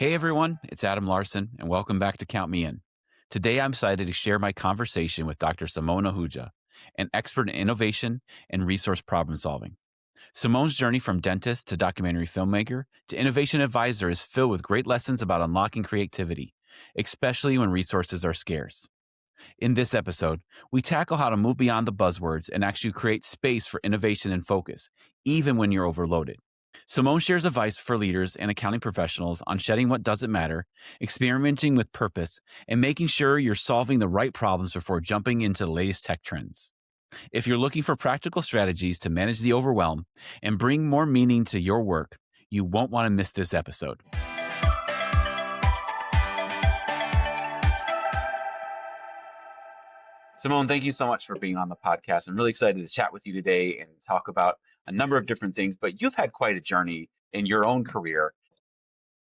Hey everyone, it's Adam Larson, and welcome back to Count Me In. Today I'm excited to share my conversation with Dr. Simone Ahuja, an expert in innovation and resource problem solving. Simone's journey from dentist to documentary filmmaker to innovation advisor is filled with great lessons about unlocking creativity, especially when resources are scarce. In this episode, we tackle how to move beyond the buzzwords and actually create space for innovation and focus, even when you're overloaded. Simone shares advice for leaders and accounting professionals on shedding what doesn't matter, experimenting with purpose, and making sure you're solving the right problems before jumping into the latest tech trends. If you're looking for practical strategies to manage the overwhelm and bring more meaning to your work, you won't want to miss this episode. Simone, thank you so much for being on the podcast. I'm really excited to chat with you today and talk about a number of different things, but you've had quite a journey in your own career.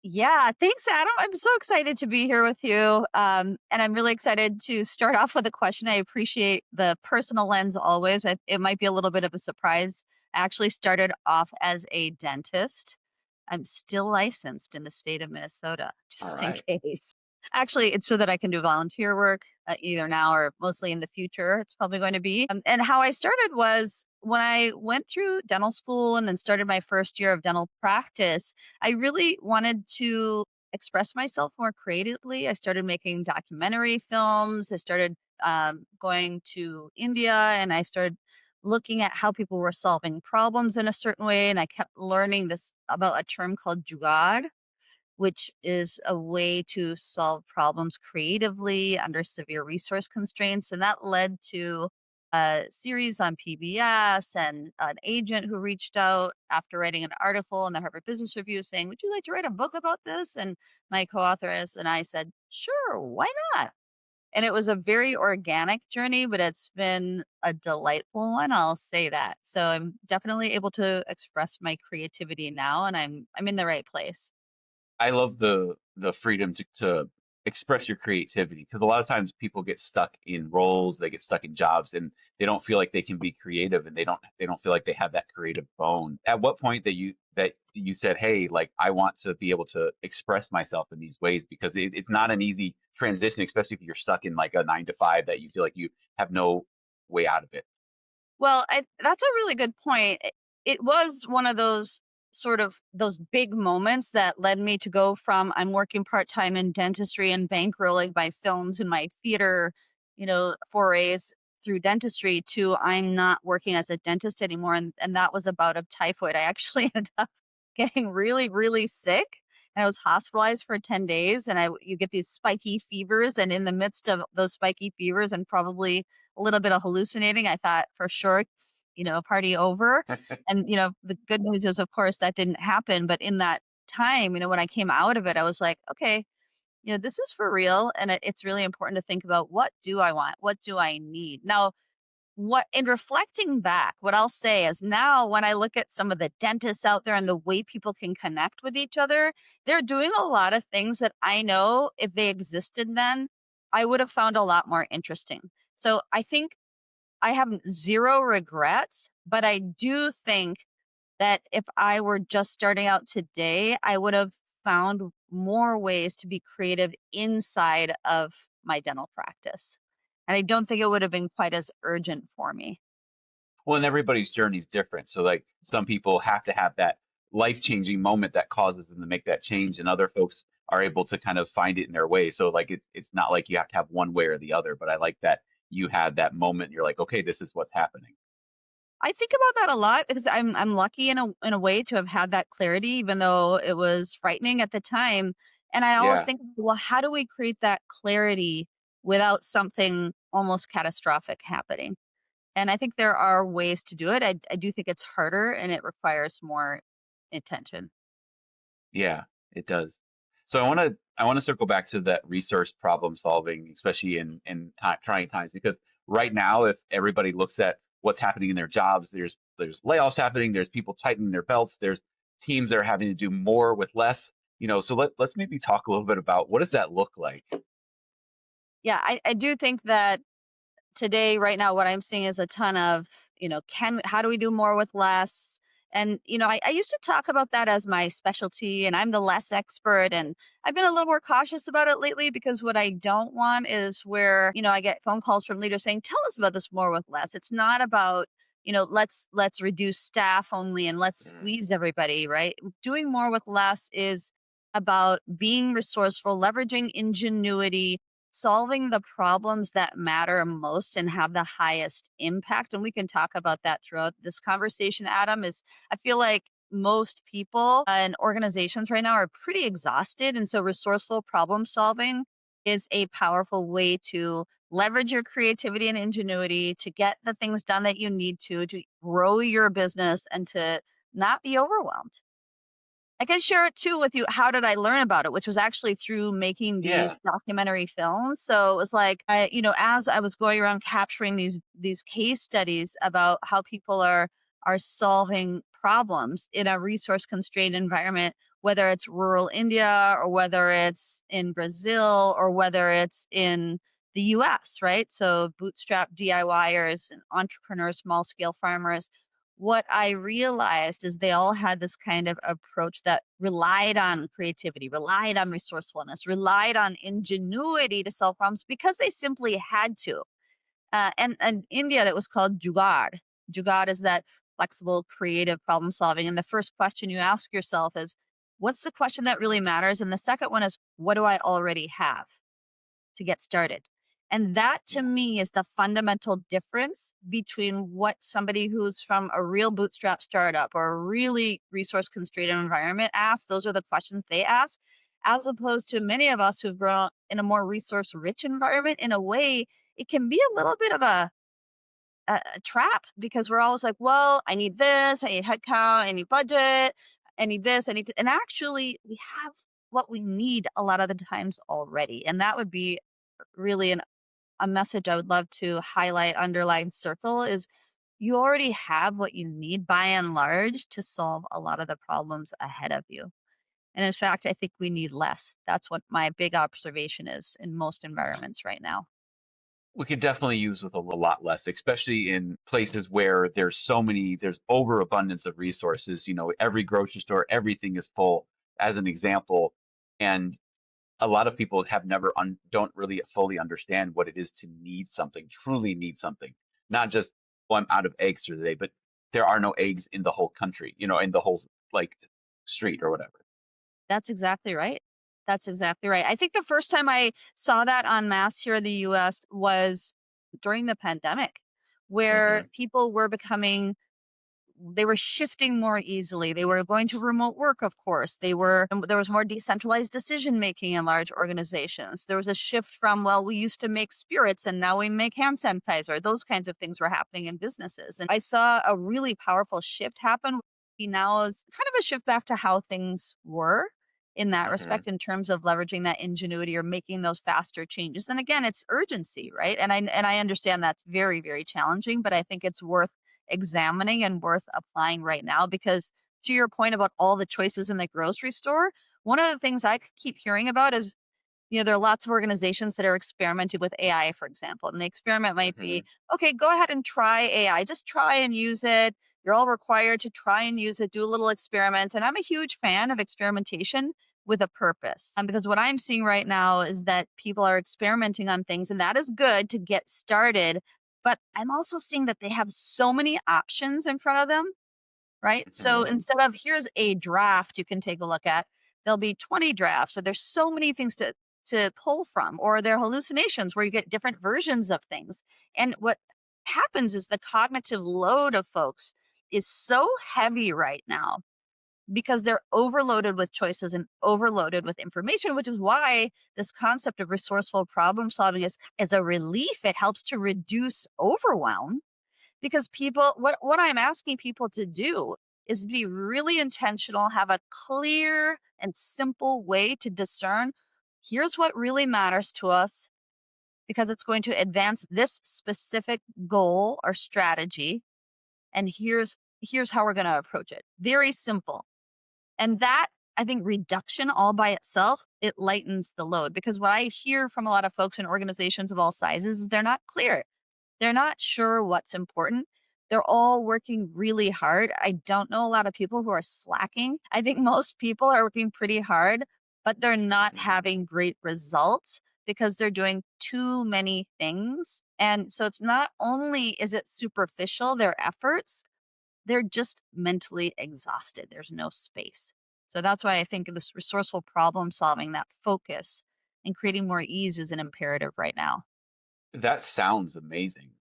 Yeah, thanks, Adam. I'm so excited to be here with you. And I'm really excited to start off with a question. I appreciate the personal lens always. It might be a little bit of a surprise. I actually started off as a dentist. I'm still licensed in the state of Minnesota, All just in right. case. Actually, it's so that I can do volunteer work either now or mostly in the future. It's probably going to be. And how I started was when I went through dental school and then started my first year of dental practice, I really wanted to express myself more creatively. I started making documentary films. I started going to India and I started looking at how people were solving problems in a certain way. And I kept learning this about a term called jugaad, which is a way to solve problems creatively under severe resource constraints. And that led to a series on PBS and an agent who reached out after writing an article in the Harvard Business Review saying, "Would you like to write a book about this?" And my co-authors and I said, "Sure, why not?" And it was a very organic journey, but it's been a delightful one. I'll say that. So I'm definitely able to express my creativity now, and I'm in the right place. I love the freedom to express your creativity because a lot of times people get stuck in roles, they get stuck in jobs, and they don't feel like they can be creative, and they don't feel like they have that creative bone. At what point that you said, "Hey, like I want to be able to express myself in these ways," because it's not an easy transition, especially if you're stuck in like a 9 to 5 that you feel like you have no way out of it. Well, that's a really good point. It was one of those sort of those big moments that led me to go from I'm working part-time in dentistry and bankrolling my films and my theater, forays through dentistry to I'm not working as a dentist anymore. And that was a bout of typhoid. I actually ended up getting really, really sick. And I was hospitalized for 10 days and you get these spiky fevers. And in the midst of those spiky fevers and probably a little bit of hallucinating, I thought for sure, party over. And, the good news is, of course, that didn't happen. But in that time, when I came out of it, I was like, okay, this is for real. And it's really important to think about what do I want? What do I need? Now, what in reflecting back, what I'll say is now when I look at some of the dentists out there and the way people can connect with each other, they're doing a lot of things that I know if they existed then, I would have found a lot more interesting. So I think I have zero regrets, but I do think that if I were just starting out today, I would have found more ways to be creative inside of my dental practice. And I don't think it would have been quite as urgent for me. Well, and everybody's journey is different. So, like, some people have to have that life-changing moment that causes them to make that change, and other folks are able to kind of find it in their way. So, like, it's not like you have to have one way or the other. But I like that you had that moment. You're like, okay, this is what's happening. I think about that a lot because I'm lucky in a way to have had that clarity, even though it was frightening at the time. And I always Yeah, think, well, how do we create that clarity without something almost catastrophic happening? And I think there are ways to do it. I do think it's harder and it requires more attention. yeah, it does. So I want to circle back to that resource problem solving, especially in trying times, because right now, if everybody looks at what's happening in their jobs, there's layoffs happening, there's people tightening their belts, there's teams that are having to do more with less. So let's maybe talk a little bit about what does that look like? Yeah, I do think that today, right now, what I'm seeing is a ton of, how do we do more with less? And, I used to talk about that as my specialty and I'm the less expert. And I've been a little more cautious about it lately because what I don't want is where, I get phone calls from leaders saying, tell us about this more with less. It's not about, let's reduce staff only and let's Mm. squeeze everybody, right? Doing more with less is about being resourceful, leveraging ingenuity, solving the problems that matter most and have the highest impact. And we can talk about that throughout this conversation, Adam. Is I feel like most people and organizations right now are pretty exhausted. And so resourceful problem solving is a powerful way to leverage your creativity and ingenuity to get the things done that you need to grow your business and to not be overwhelmed. I can share it too with you. How did I learn about it? Which was actually through making Yeah. these documentary films. So it was like, as I was going around capturing these case studies about how people are solving problems in a resource constrained environment, whether it's rural India or whether it's in Brazil or whether it's in the US, right? So bootstrap DIYers and entrepreneurs, small scale farmers, what I realized is they all had this kind of approach that relied on creativity, relied on resourcefulness, relied on ingenuity to solve problems because they simply had to. And India, that was called jugaad. Jugaad is that flexible, creative problem solving. And the first question you ask yourself is, what's the question that really matters? And the second one is, what do I already have to get started? And that to Yeah. me is the fundamental difference between what somebody who's from a real bootstrap startup or a really resource constrained environment asks. Those are the questions they ask, as opposed to many of us who've grown up in a more resource rich environment. In a way, it can be a little bit of a trap because we're always like, well, I need this, I need headcount, I need budget, I need this, I need, and actually, we have what we need a lot of the times already. And that would be really a message I would love to highlight, underline, circle is you already have what you need by and large to solve a lot of the problems ahead of you. And in fact, I think we need less. That's what my big observation is in most environments right now. We could definitely use with a lot less, especially in places where there's overabundance of resources. Every grocery store, everything is full, as an example. And a lot of people have never don't really fully understand what it is to need something, truly need something. Not just, well, I'm out of eggs for the day, but there are no eggs in the whole country, in the whole like street or whatever. That's exactly right. That's exactly right. I think the first time I saw that en masse here in the US was during the pandemic, where Hmm. people were becoming they were shifting more easily. They were going to remote work, of course. There was more decentralized decision making in large organizations. There was a shift from, well, we used to make spirits and now we make hand sanitizer. Those kinds of things were happening in businesses. And I saw a really powerful shift happen. Now is kind of a shift back to how things were in that Hmm. respect in terms of leveraging that ingenuity or making those faster changes. And again, it's urgency, right? And I understand that's very, very challenging, but I think it's worth examining and worth applying right now because to your point about all the choices in the grocery store, one of the things I keep hearing about is there are lots of organizations that are experimenting with AI, for example. And the experiment might Hmm. be, okay, go ahead and try AI. Just try and use it. You're all required to try and use it, do a little experiment. And I'm a huge fan of experimentation with a purpose. Because what I'm seeing right now is that people are experimenting on things, and that is good to get started. But I'm also seeing that they have so many options in front of them, right? So Hmm. instead of here's a draft you can take a look at, there'll be 20 drafts. So there's so many things to pull from, or there are hallucinations where you get different versions of things. And what happens is the cognitive load of folks is so heavy right now because they're overloaded with choices and overloaded with information, which is why this concept of resourceful problem solving is a relief. It helps to reduce overwhelm because what I'm asking people to do is be really intentional, have a clear and simple way to discern here's what really matters to us because it's going to advance this specific goal or strategy, and here's how we're going to approach it. Very simple. And that, I think, reduction all by itself, it lightens the load because what I hear from a lot of folks in organizations of all sizes is they're not clear. They're not sure what's important. They're all working really hard. I don't know a lot of people who are slacking. I think most people are working pretty hard, but they're not Hmm. having great results because they're doing too many things. And so it's not only is it superficial, their efforts, they're just mentally exhausted. There's no space. So that's why I think this resourceful problem solving, that focus and creating more ease is an imperative right now. That sounds amazing.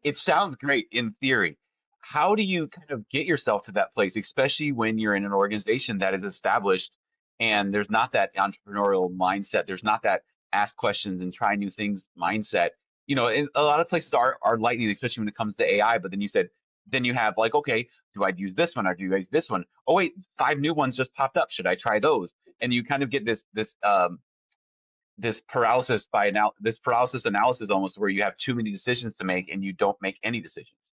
It sounds great in theory. How do you kind of get yourself to that place, especially when you're in an organization that is established and there's not that entrepreneurial mindset, there's not that ask questions and try new things mindset. A lot of places are lightning, especially when it comes to AI. But then you said, then you have like, okay, do I use this one or do you use this one? Oh wait, five new ones just popped up. Should I try those? And you kind of get this paralysis analysis almost where you have too many decisions to make and you don't make any decisions.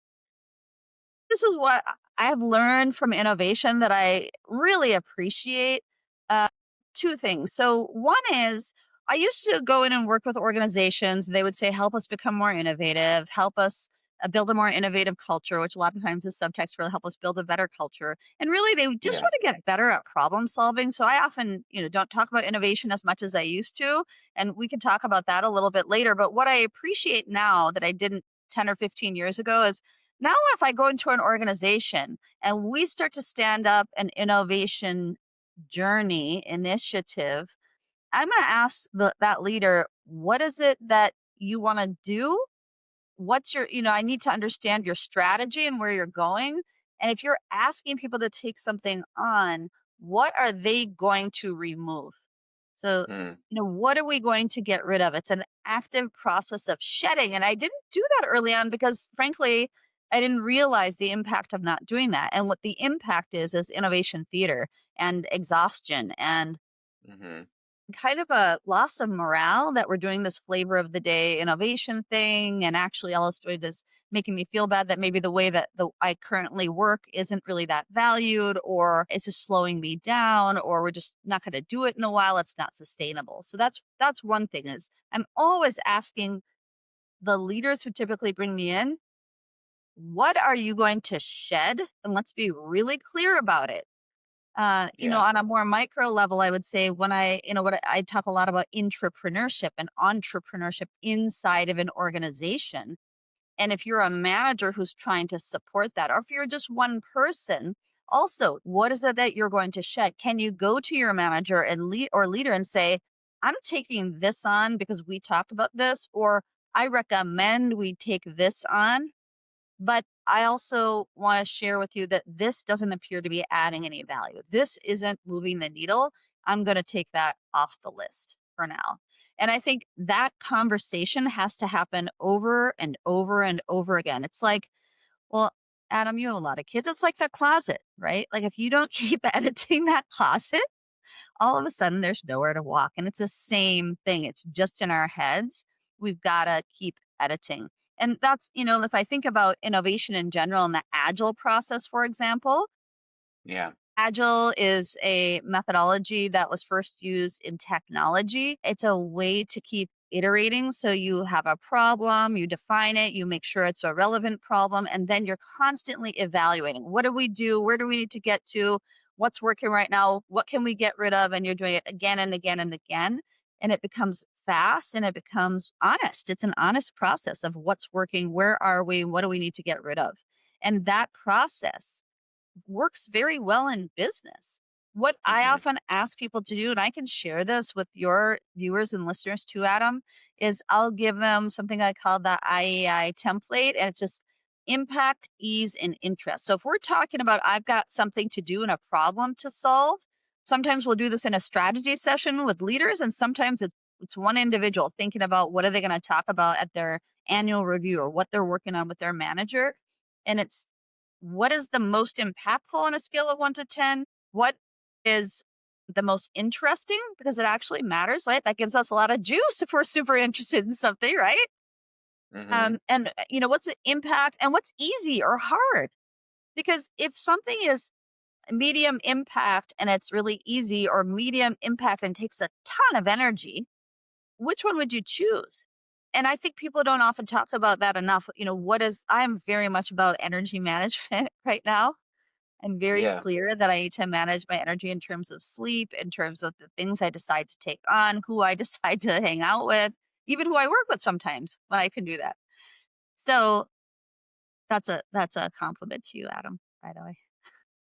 This is what I have learned from innovation that I really appreciate. Uh, Two things. So, one is I used to go in and work with organizations. They would say, help us become more innovative, help us build a more innovative culture, which a lot of times is subtext for help us build a better culture. And really, they just Yeah. want to get better at problem solving. So, I often, don't talk about innovation as much as I used to. And we can talk about that a little bit later. But what I appreciate now that I didn't 10 or 15 years ago is now, if I go into an organization and we start to stand up an innovation journey initiative, I'm going to ask that leader, what is it that you want to do? What's your, I need to understand your strategy and where you're going. And if you're asking people to take something on, what are they going to remove? So, Mm, what are we going to get rid of? It's an active process of shedding. And I didn't do that early on because, frankly, I didn't realize the impact of not doing that. And what the impact is innovation theater and exhaustion and hmm. kind of a loss of morale that we're doing this flavor of the day innovation thing, and actually all it's doing is making me feel bad that maybe the way that I currently work isn't really that valued, or it's just slowing me down, or we're just not going to do it in a while. It's not sustainable. So that's one thing is I'm always asking the leaders who typically bring me in, what are you going to shed? And let's be really clear about it. Yeah. On a more micro level, I would say when I talk a lot about intrapreneurship and entrepreneurship inside of an organization. And if you're a manager who's trying to support that, or if you're just one person, also, what is it that you're going to shed? Can you go to your manager and leader and say, I'm taking this on because we talked about this, or I recommend we take this on, but I also want to share with you that this doesn't appear to be adding any value. This isn't moving the needle. I'm going to take that off the list for now. And I think that conversation has to happen over and over and over again. It's like, well, Adam, you have a lot of kids. It's like that closet, right? Like if you don't keep editing that closet, all of a sudden there's nowhere to walk. And it's the same thing. It's just in our heads. We've got to keep editing. And that's, if I think about innovation in general and the agile process, for example, Yeah. agile is a methodology that was first used in technology. It's a way to keep iterating. So you have a problem, you define it, you make sure it's a relevant problem, and then you're constantly evaluating. What do we do? Where do we need to get to? What's working right now? What can we get rid of? And you're doing it again and again and again. And it becomes fast and it becomes honest. It's an honest process of what's working, where are we, what do we need to get rid of? And that process works very well in business. What I Hmm. often ask people to do, and I can share this with your viewers and listeners too, Adam, is I'll give them something I call the IEI template, and it's just impact, ease, and interest. So if we're talking about I've got something to do and a problem to solve, sometimes we'll do this in a strategy session with leaders, and sometimes it's one individual thinking about what are they going to talk about at their annual review or what they're working on with their manager. And it's what is the most impactful on a scale of 1 to 10? What is the most interesting? Because it actually matters, right? That gives us a lot of juice if we're super interested in something, right? Hmm. What's the impact and what's easy or hard? Because if something is medium impact and it's really easy, or medium impact and takes a ton of energy, which one would you choose? And I think people don't often talk about that enough. I'm very much about energy management right now. I'm very Yeah. clear that I need to manage my energy in terms of sleep, in terms of the things I decide to take on, who I decide to hang out with, even who I work with sometimes when I can do that. So that's a compliment to you, Adam, by the way.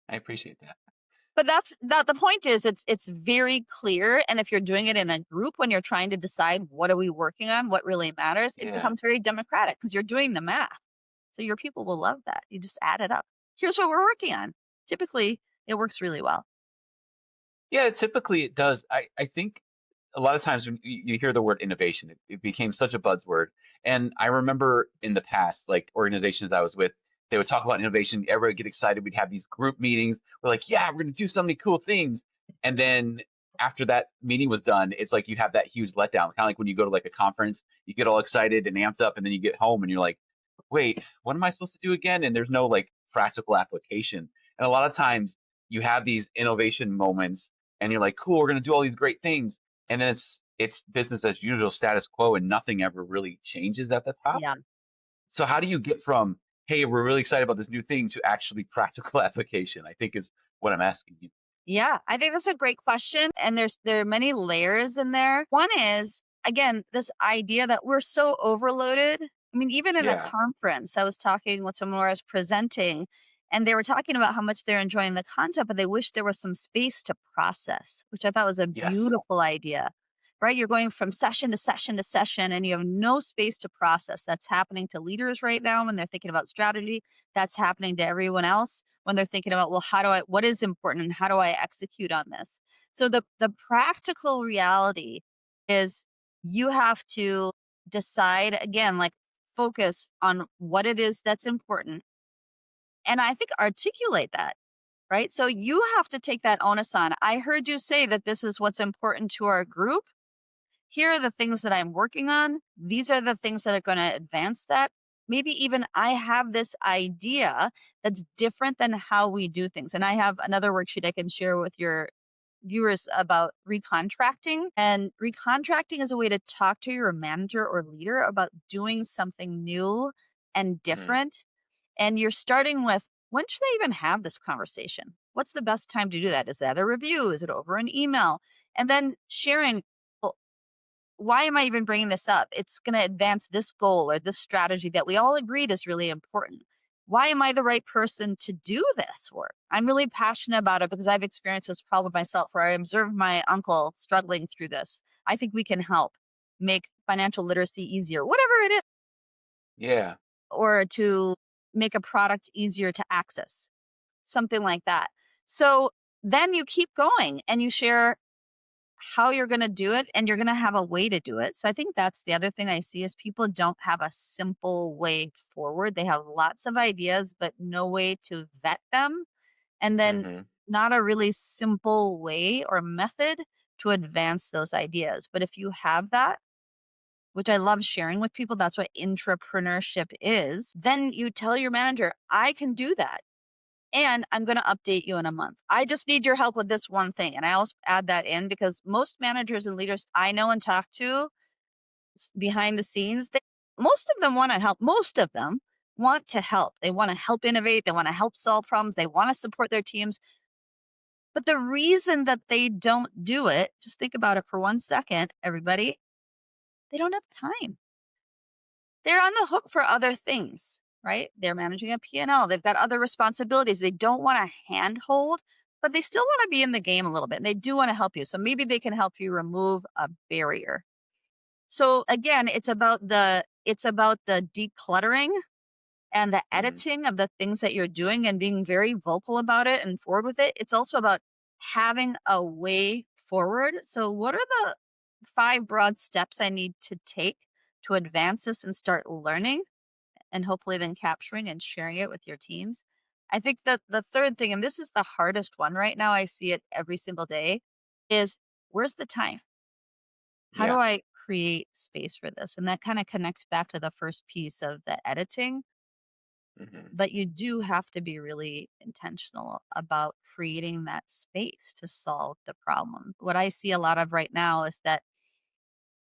I appreciate that. But that's that the point is it's very clear. And if you're doing it in a group when you're trying to decide what are we working on, what really matters, it Yeah. becomes very democratic because you're doing the math. So your people will love that. You just add it up. Here's what we're working on. Typically, it works really well. Yeah, typically it does. I think a lot of times when you hear the word innovation, it became such a buzzword. And I remember in the past, like organizations I was with, they would talk about innovation. Everybody would get excited. We'd have these group meetings. We're like, yeah, we're going to do so many cool things. And then after that meeting was done, it's like you have that huge letdown. Kind of like when you go to like a conference, you get all excited and amped up, and then you get home and you're like, wait, what am I supposed to do again? And there's no like practical application. And a lot of times you have these innovation moments and you're like, cool, we're going to do all these great things. And then it's business as usual, status quo, and nothing ever really changes at the top. Yeah. So how do you get from, hey, we're really excited about this new thing to actually practical application? I think is what I'm asking you. Yeah, I think that's a great question. And there are many layers in there. One is, again, this idea that we're so overloaded. I mean, even in a Yeah. conference, I was talking with someone where I was presenting, and they were talking about how much they're enjoying the content, but they wish there was some space to process, which I thought was a Yes. beautiful idea. Right? You're going from session to session to session, and you have no space to process. That's happening to leaders right now when they're thinking about strategy. That's happening to everyone else when they're thinking about, well, what is important and how do I execute on this? So the practical reality is you have to decide again, like focus on what it is that's important. And I think articulate that, right? So you have to take that onus on. I heard you say that this is what's important to our group. Here are the things that I'm working on. These are the things that are going to advance that. Maybe even I have this idea that's different than how we do things. And I have another worksheet I can share with your viewers about recontracting. And recontracting is a way to talk to your manager or leader about doing something new and Hmm. different. And you're starting with, when should I even have this conversation? What's the best time to do that? Is that a review? Is it over an email? And then sharing, well, why am I even bringing this up? It's going to advance this goal or this strategy that we all agreed is really important. Why am I the right person to do this work? I'm really passionate about it because I've experienced this problem myself where I observed my uncle struggling through this. I think we can help make financial literacy easier, whatever it is, Yeah. or to make a product easier to access, something like that. So then you keep going and you share how you're going to do it and you're going to have a way to do it. So I think that's the other thing I see is people don't have a simple way forward. They have lots of ideas but no way to vet them, and then Hmm. not a really simple way or method to advance those ideas. But if you have that, which I love sharing with people, that's what intrapreneurship is, then you tell your manager, I can do that and I'm going to update you in a month. I just need your help with this one thing. And I also add that in because most managers and leaders I know and talk to behind the scenes, most of them want to help. Most of them want to help. They want to help innovate. They want to help solve problems. They want to support their teams. But the reason that they don't do it, just think about it for 1 second, everybody, they don't have time. They're on the hook for other things, right? They're managing a P&L. They've got other responsibilities. They don't want to handhold, but they still want to be in the game a little bit. And they do want to help you. So maybe they can help you remove a barrier. So again, it's about the decluttering and the Hmm. editing of the things that you're doing and being very vocal about it and forward with it. It's also about having a way forward. So what are the 5 broad steps I need to take to advance this and start learning and hopefully then capturing and sharing it with your teams? I think that the third thing, and this is the hardest one right now, I see it every single day, is where's the time? How do Yeah. I create space for this? And that kind of connects back to the first piece of the editing. Hmm. But you do have to be really intentional about creating that space to solve the problem. What I see a lot of right now is that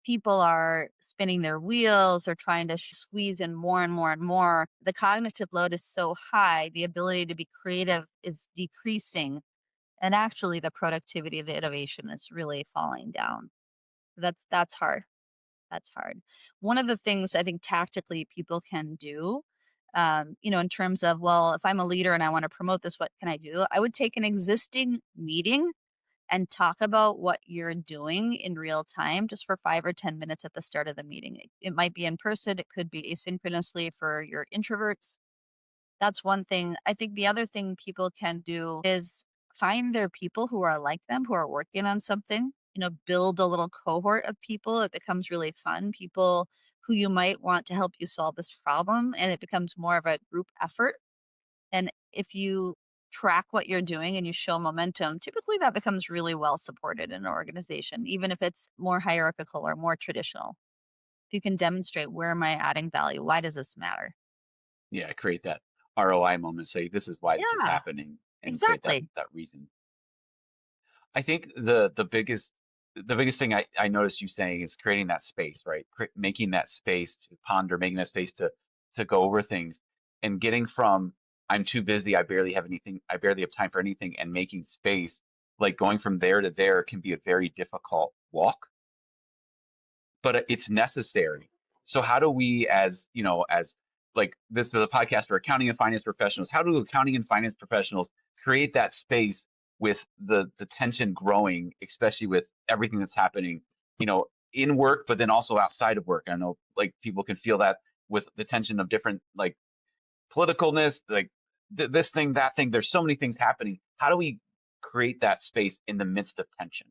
people are spinning their wheels or trying to squeeze in more and more and more, the cognitive load is so high, the ability to be creative is decreasing. And actually, the productivity of innovation is really falling down. That's hard. That's hard. One of the things I think tactically people can do, in terms of, well, if I'm a leader and I want to promote this, what can I do? I would take an existing meeting and talk about what you're doing in real time just for 5 or 10 minutes at the start of the meeting. It might be in person, it could be asynchronously for your introverts. That's one thing. I think the other thing people can do is find their people who are like them, who are working on something, build a little cohort of people. It becomes really fun. People who you might want to help you solve this problem, and it becomes more of a group effort. And if you track what you're doing and you show momentum, typically that becomes really well supported in an organization, even if it's more hierarchical or more traditional. If you can demonstrate, where am I adding value? Why does this matter? Yeah, create that ROI moment. Say this is why this is Yeah, happening, and create that exactly. that reason. I think the biggest thing I noticed you saying is creating that space, right? Making that space to ponder, making that space to go over things, and getting from I'm too busy, I barely have time for anything, and making space, like going from there to there can be a very difficult walk, but it's necessary. So how do we, as as like this is a podcast for accounting and finance professionals, how do accounting and finance professionals create that space with the tension growing, especially with everything that's happening, in work, but then also outside of work? I know like people can feel that with the tension of different like politicalness, like this thing, that thing. There's so many things happening. How do we create that space in the midst of tension?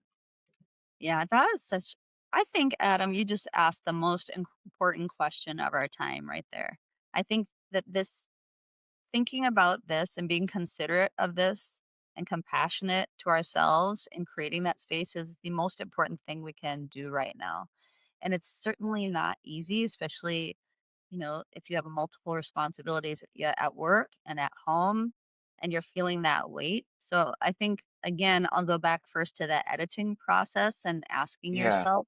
Yeah, that is such. I think, Adam, you just asked the most important question of our time right there. I think that this thinking about this and being considerate of this and compassionate to ourselves and creating that space is the most important thing we can do right now. And it's certainly not easy, especially, if you have multiple responsibilities at work and at home and you're feeling that weight. So I think, again, I'll go back first to the editing process and asking Yeah, yourself,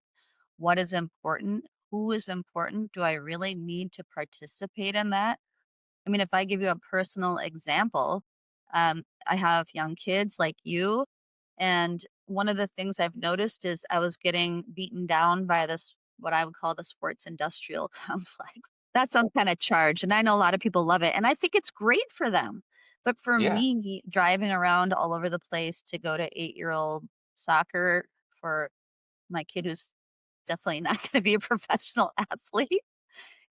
what is important? Who is important? Do I really need to participate in that? I mean, if I give you a personal example, I have young kids like you. And one of the things I've noticed is I was getting beaten down by this, what I would call the sports industrial complex. That sounds kind of charged. And I know a lot of people love it. And I think it's great for them. But for yeah, me, driving around all over the place to go to 8-year-old soccer for my kid who's definitely not going to be a professional athlete,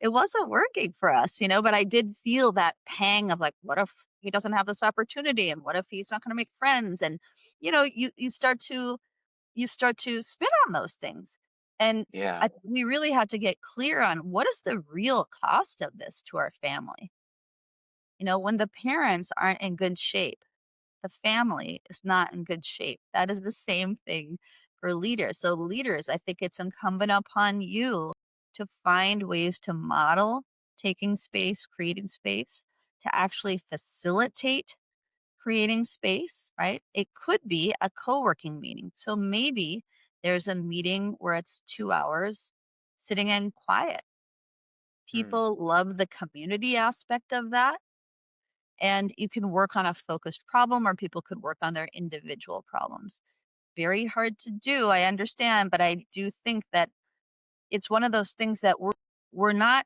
it wasn't working for us, but I did feel that pang of like, what if he doesn't have this opportunity? And what if he's not going to make friends? And, you start to spin on those things. And yeah. we really had to get clear on what is the real cost of this to our family. When the parents aren't in good shape, the family is not in good shape. That is the same thing for leaders. So, leaders, I think it's incumbent upon you to find ways to model taking space, creating space, to actually facilitate creating space, right? It could be a co working meeting. So, maybe there's a meeting where it's 2 hours sitting in quiet. Mm, People love the community aspect of that, and you can work on a focused problem, or people could work on their individual problems. Very hard to do, I understand, but I do think that it's one of those things that we're not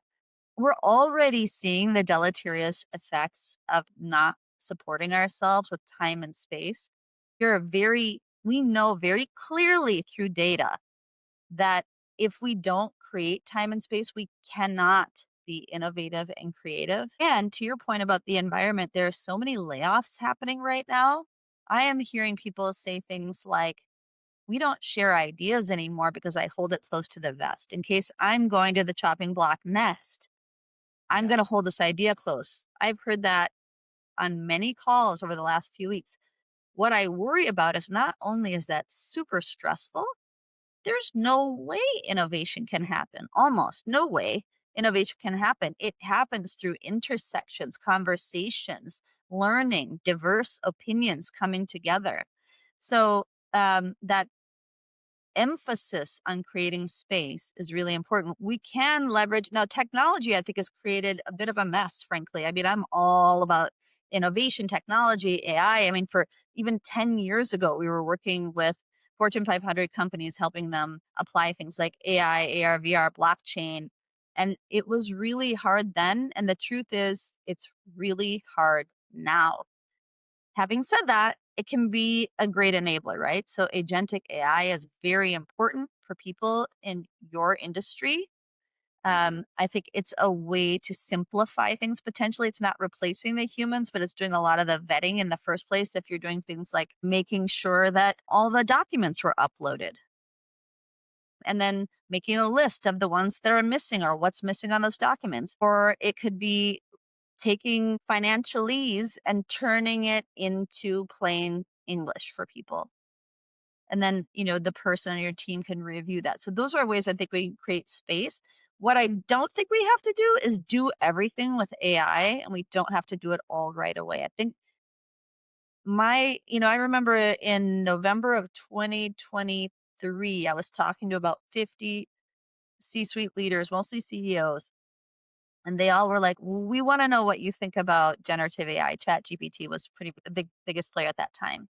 we're already seeing the deleterious effects of not supporting ourselves with time and space. We know very clearly through data that if we don't create time and space, we cannot be innovative and creative. And to your point about the environment, there are so many layoffs happening right now. I am hearing people say things like, we don't share ideas anymore because I hold it close to the vest. In case I'm going to the chopping block next, I'm yeah. going to hold this idea close. I've heard that on many calls over the last few weeks. What I worry about is not only is that super stressful, there's no way innovation can happen. Almost no way innovation can happen. It happens through intersections, conversations, learning, diverse opinions coming together. So that emphasis on creating space is really important. We can leverage now technology, I think, has created a bit of a mess, frankly. I mean, I'm all about innovation, technology, AI. I mean, for even 10 years ago, we were working with Fortune 500 companies, helping them apply things like AI, AR, VR, blockchain. And it was really hard then. And the truth is, it's really hard now. Having said that, it can be a great enabler, right? So agentic AI is very important for people in your industry. Hmm. I think it's a way to simplify things potentially. It's not replacing the humans, but it's doing a lot of the vetting in the first place. If you're doing things like making sure that all the documents were uploaded and then making a list of the ones that are missing or what's missing on those documents. Or it could be taking financialese and turning it into plain English for people. And then, the person on your team can review that. So those are ways I think we can create space. What I don't think we have to do is do everything with AI, and we don't have to do it all right away. I think I remember in November of 2023, I was talking to about 50 C suite leaders, mostly CEOs. And they all were like, "We want to know what you think about generative AI." Chat GPT was pretty the biggest player at that time.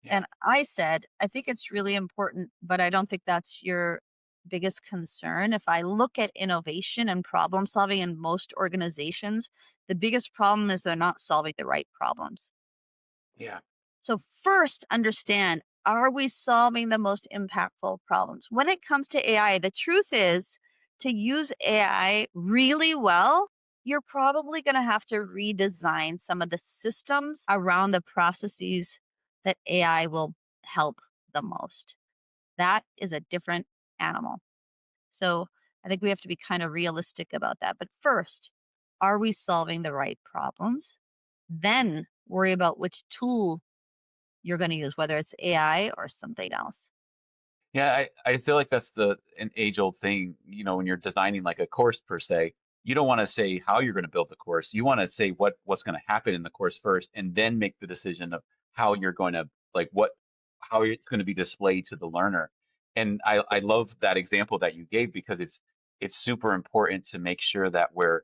Yeah. And I said, "I think it's really important, but I don't think that's your biggest concern. If I look at innovation and problem solving in most organizations, the biggest problem is they're not solving the right problems. Yeah. So, first, understand, are we solving the most impactful problems? When it comes to AI, the truth is to use AI really well, you're probably going to have to redesign some of the systems around the processes that AI will help the most. That is a different animal. So, I think we have to be kind of realistic about that. But first, are we solving the right problems? Then worry about which tool you're gonna use, whether it's AI or something else. Yeah, I feel like that's an age-old thing, when you're designing like a course per se, you don't want to say how you're going to build the course. You want to say what's going to happen in the course first, and then make the decision of how you're going to like what how it's going to be displayed to the learner. And I love that example that you gave because it's super important to make sure that we're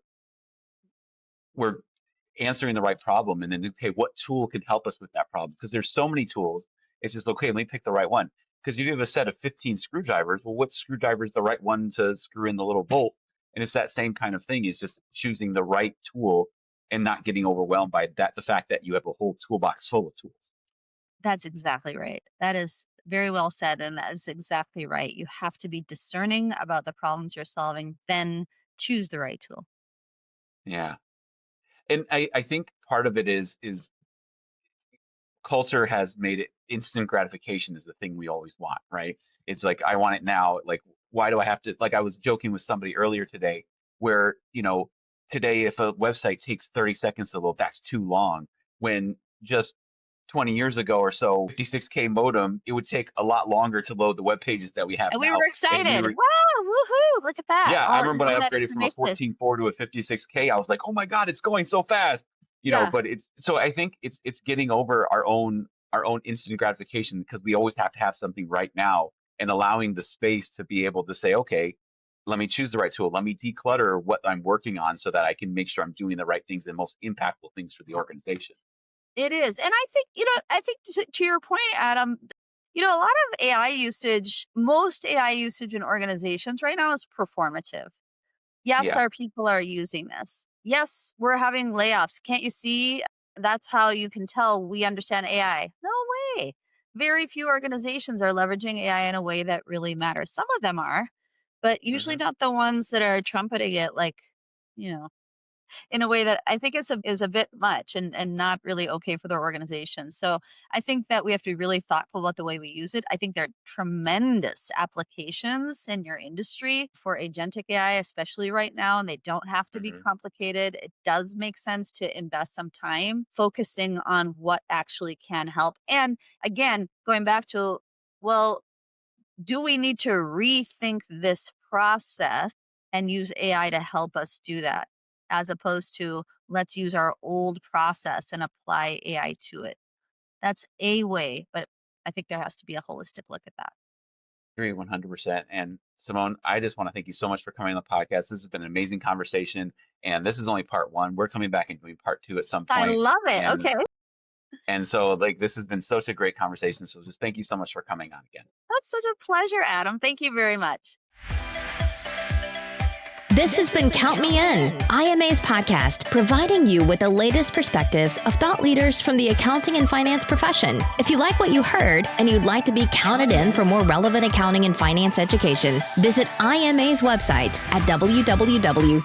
answering the right problem and then okay, what tool can help us with that problem? Because there's so many tools. It's just okay, let me pick the right one. Because you have a set of 15 screwdrivers. Well, what screwdriver is the right one to screw in the little bolt? And it's that same kind of thing. It's just choosing the right tool and not getting overwhelmed by the fact that you have a whole toolbox full of tools. That's exactly right. That is very well said, and that is exactly right. You have to be discerning about the problems you're solving, then choose the right tool. Yeah. And I think part of it is culture has made it instant gratification is the thing we always want, right? It's like I want it now. Like, why do I have to? Like, I was joking with somebody earlier today, where today if a website takes 30 seconds to load, that's too long. When just 20 years ago or so, 56K modem, it would take a lot longer to load the web pages that we have And we now. were And we excited. were Wow, woohoo, look at that. yeah, I All remember when I that upgraded from a information. 14.4 to a 56K. I was like, "Oh my God, it's going so fast." Yeah, But it's so I think it's getting over our own instant gratification because we always have to have something right now and allowing the space to be able to say, "Okay, let me choose the right tool. Let me declutter what I'm working on so that I can make sure I'm doing the right things, the most impactful things for the organization." it is. And I think to your point, Adam, a lot of AI usage, most AI usage in organizations right now is performative. Yes, Yeah. our people are using this. Yes, we're having layoffs. Can't you see? That's how you can tell we understand AI. No way. Very few organizations are leveraging AI in a way that really matters. Some of them are, but usually Hmm. not the ones that are trumpeting it like, you know, in a way that I think is a bit much and not really okay for their organization. So I think that we have to be really thoughtful about the way we use it. I think there are tremendous applications in your industry for agentic AI, especially right now, and they don't have to be Hmm. complicated. It does make sense to invest some time focusing on what actually can help. And again, going back to, well, do we need to rethink this process and use AI to help us do that, as opposed to let's use our old process and apply AI to it? That's a way, but I think there has to be a holistic look at that. agree 100%. And Simone, I just want to thank you so much for coming on the podcast. This has been an amazing conversation, and this is only part one. We're coming back and doing part two at some I point. love it. And Okay. and so like this has been such a great conversation. So just thank you so much for coming on again. That's such a pleasure, Adam. Thank you very much. This has been Count Me In, IMA's podcast, providing you with the latest perspectives of thought leaders from the accounting and finance profession. If you like what you heard and you'd like to be counted in for more relevant accounting and finance education, visit IMA's website at www.imanet.org.